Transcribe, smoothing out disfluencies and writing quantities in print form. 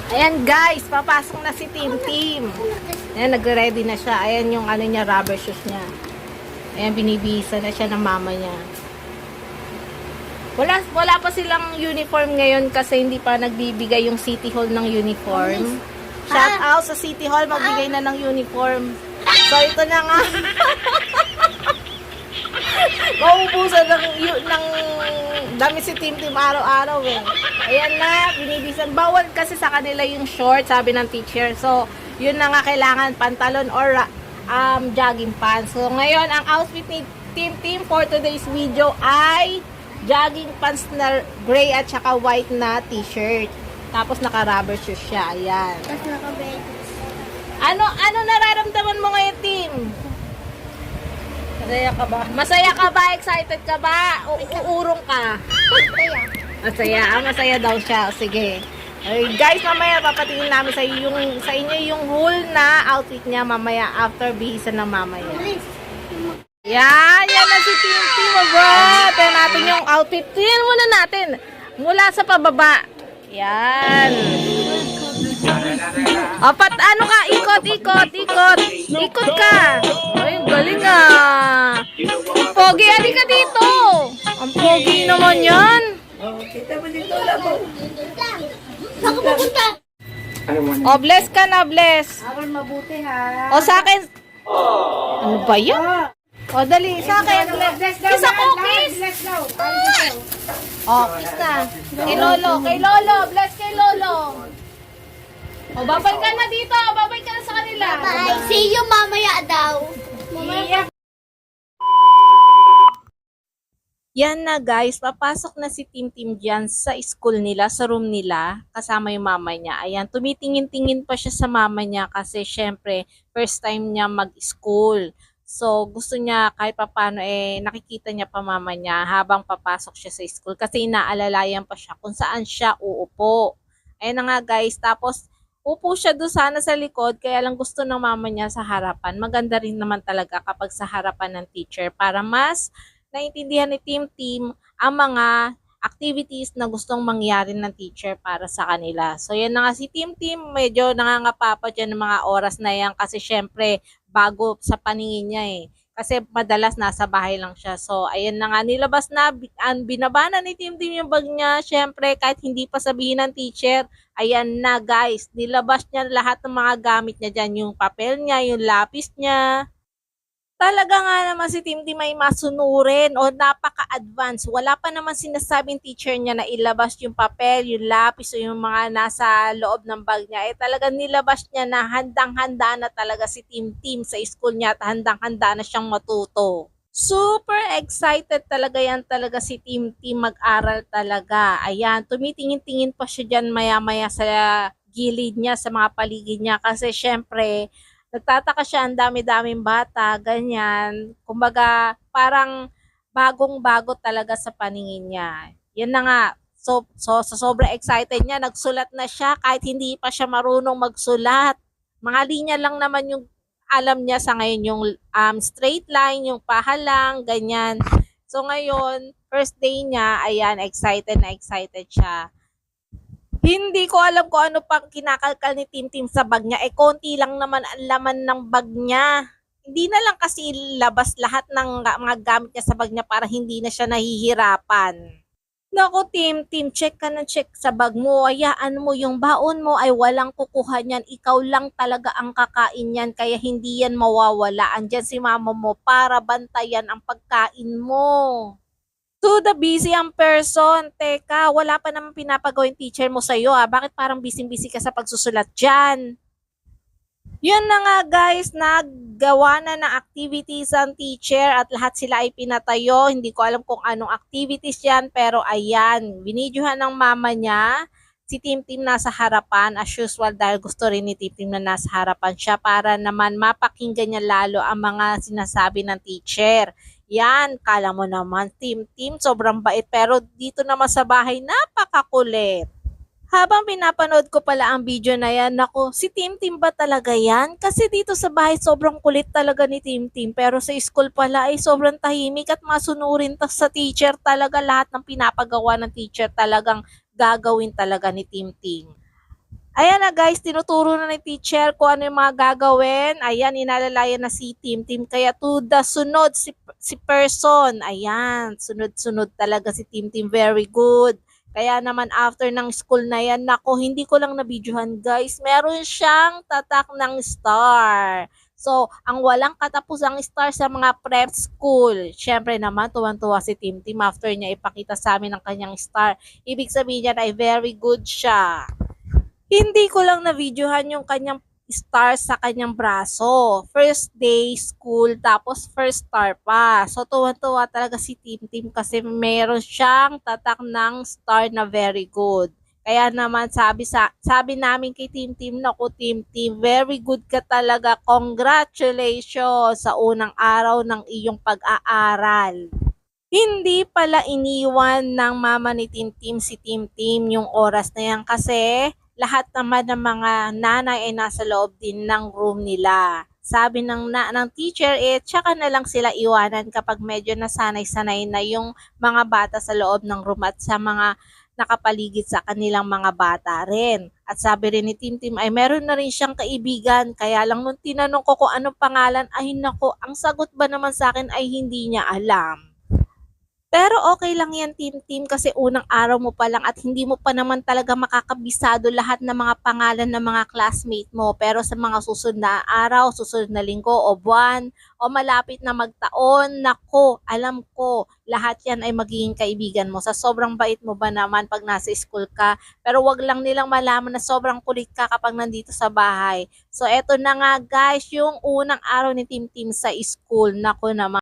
Ayan guys, papasok na si Tim Tim. Ayan, nagre-ready na siya. Ayan yung ano niya, rubber shoes niya. Ayan, binibisa na siya ng mama niya. Wala pa silang uniform ngayon kasi hindi pa nagbibigay yung City Hall ng uniform. Shout out sa City Hall, magbigay na ng uniform. So ito na nga. Mauubusan ng dami si Tim Tim araw-araw eh. Ayan na, binibisan. Bawal kasi sa kanila yung short, sabi ng teacher. So, yun na nga kailangan, pantalon or jogging pants. So, ngayon, ang outfit ni Tim Tim for today's video ay jogging pants na gray at saka white na t-shirt. Tapos naka-rubber shoes siya. Ayan. Tapos naka-bed. Ano nararamdaman mo ngayon, Tim? Masaya ka ba? Masaya ka ba? Excited ka ba? Uurong ka? Masaya. Masaya. Masaya daw siya. Sige. Ay, guys, mamaya papatingin namin sa inyo yung whole na outfit niya mamaya after bihisan ng mamaya. Yan na si Tim Tim, bro. Tignan natin yung outfit. Tignan muna natin. Mula sa pababa. Yan. Apat, ano ka? Ikot. Ikot ka. Ay, galing ah. Ang pogi, ali ka dito. Ang pogi naman yan. Kita mo dito lang po. Saan ka pupunta? O, bless ka na, bless. Aral mabuti ha. O, sa akin. Ano ba yan? O, dali, sa akin. Kiss ako, kiss. Let's go. O, kiss na. Kay Lolo. Bless kay Lolo. O, babay ka na dito. Babay ka na sa kanila. Bye. See you mamaya daw. Mamaya. Yan na guys, papasok na si Tim Tim dyan sa school nila, sa room nila, kasama yung mama niya. Ayan, tumitingin-tingin pa siya sa mama niya kasi syempre, first time niya mag-school. So, gusto niya kahit papano nakikita niya pa mama niya habang papasok siya sa school kasi inaalalayan pa siya kung saan siya uupo. Ayan na nga guys, tapos upo siya doon sana sa likod kaya lang gusto ng mama niya sa harapan. Maganda rin naman talaga kapag sa harapan ng teacher para mas naintindihan ni Tim Tim ang mga activities na gustong mangyari ng teacher para sa kanila. So yan na nga si Tim Tim, medyo nangangapa pa dyan ng mga oras na yan kasi syempre bago sa paningin niya eh. Kasi madalas nasa bahay lang siya. So ayan na nga, nilabas na, binabana ni Tim Tim yung bag niya. Syempre kahit hindi pa sabihin ng teacher, ayan na guys, nilabas niya lahat ng mga gamit niya dyan. Yung papel niya, yung lapis niya. Talaga nga naman si Tim Tim ay masunurin o napaka-advance. Wala pa naman sinasabing teacher niya na ilabas yung papel, yung lapis o yung mga nasa loob ng bag niya. Talagang nilabas niya na handang-handa na talaga si Tim Tim sa school niya at handang-handa na siyang matuto. Super excited talaga yan talaga si Tim Tim mag-aral talaga. Ayan, tumitingin-tingin pa siya dyan maya-maya sa gilid niya, sa mga paligid niya kasi syempre, nagtataka siya, ang dami-daming bata, ganyan. Kumbaga, parang bagong-bago talaga sa paningin niya. Yan na nga. So sa sobrang excited niya, nagsulat na siya kahit hindi pa siya marunong magsulat. Mga linya lang naman yung alam niya sa ngayon, yung straight line, yung pahalang, ganyan. So ngayon, first day niya, ayan, excited na excited siya. Hindi ko alam kung ano pang kinakalkal ni Tim Tim sa bag niya. Konti lang naman ang laman ng bag niya. Hindi na lang kasi labas lahat ng mga gamit niya sa bag niya para hindi na siya nahihirapan. Naku Tim Tim, check ka na check sa bag mo. Hayaan mo yung baon mo ay walang kukuha niyan. Ikaw lang talaga ang kakain yan kaya hindi yan mawawala. Andyan si mama mo para bantayan ang pagkain mo. To the busy ang person. Teka, wala pa naman pinapagawin teacher mo sa'yo ah. Bakit parang busy-busy ka sa pagsusulat dyan? Yun na nga guys, naggawa na ng activities ang teacher at lahat sila ay pinatayo. Hindi ko alam kung anong activities yan pero ayan, binidyohan ng mama niya. Si Tim Tim nasa harapan as usual dahil gusto rin ni Tim Tim na nasa harapan siya para naman mapakinggan niya lalo ang mga sinasabi ng teacher. Yan, kala mo naman, Tim Tim, sobrang bait. Pero dito naman sa bahay, napakakulit. Habang pinapanood ko pala ang video na yan, naku, si Tim Tim ba talaga yan? Kasi dito sa bahay, sobrang kulit talaga ni Tim Tim. Pero sa school pala ay sobrang tahimik at masunurin sa teacher talaga. Lahat ng pinapagawa ng teacher talagang gagawin talaga ni Tim Tim. Ayan na guys, tinuturo na ni teacher kung ano yung mga gagawin. Ayan, inalalayan na si Tim. Kaya to the sunod si person. Ayan, sunod-sunod talaga si Tim. Very good. Kaya naman after ng school na yan, nako, hindi ko lang nabidyohan guys. Meron siyang tatak ng star. So, ang walang katapusang star sa mga prep school. Siyempre naman, tuwan-tuwa si Tim after niya ipakita sa amin ang kanyang star. Ibig sabihin niya ay very good siya. Hindi ko lang na-videohan yung kanyang star sa kanyang braso. First day school, tapos first star pa. So, tuwa-tuwa talaga si Tim kasi meron siyang tatak ng star na very good. Kaya naman sabi namin kay Tim, naku Tim, very good ka talaga. Congratulations sa unang araw ng iyong pag-aaral. Hindi pala iniwan ng mama ni Tim si Tim yung oras na yan kasi lahat naman ng mga nanay ay nasa loob din ng room nila. Sabi ng teacher tsaka na lang sila iwanan kapag medyo nasanay-sanay na yung mga bata sa loob ng room at sa mga nakapaligid sa kanilang mga bata rin. At sabi rin ni Tim ay meron na rin siyang kaibigan. Kaya lang nung tinanong ko kung anong pangalan, ay nako, ang sagot ba naman sa akin ay hindi niya alam. Pero okay lang yan kasi unang araw mo pa lang at hindi mo pa naman talaga makakabisado lahat ng mga pangalan ng mga classmate mo. Pero sa mga susunod na araw, susunod na linggo o buwan o malapit na magtaon, nako, alam ko, lahat yan ay magiging kaibigan mo. Sa sobrang bait mo ba naman pag nasa school ka, pero wag lang nilang malaman na sobrang kulit ka kapag nandito sa bahay. So eto na nga guys, yung unang araw ni Tim sa school, nako naman.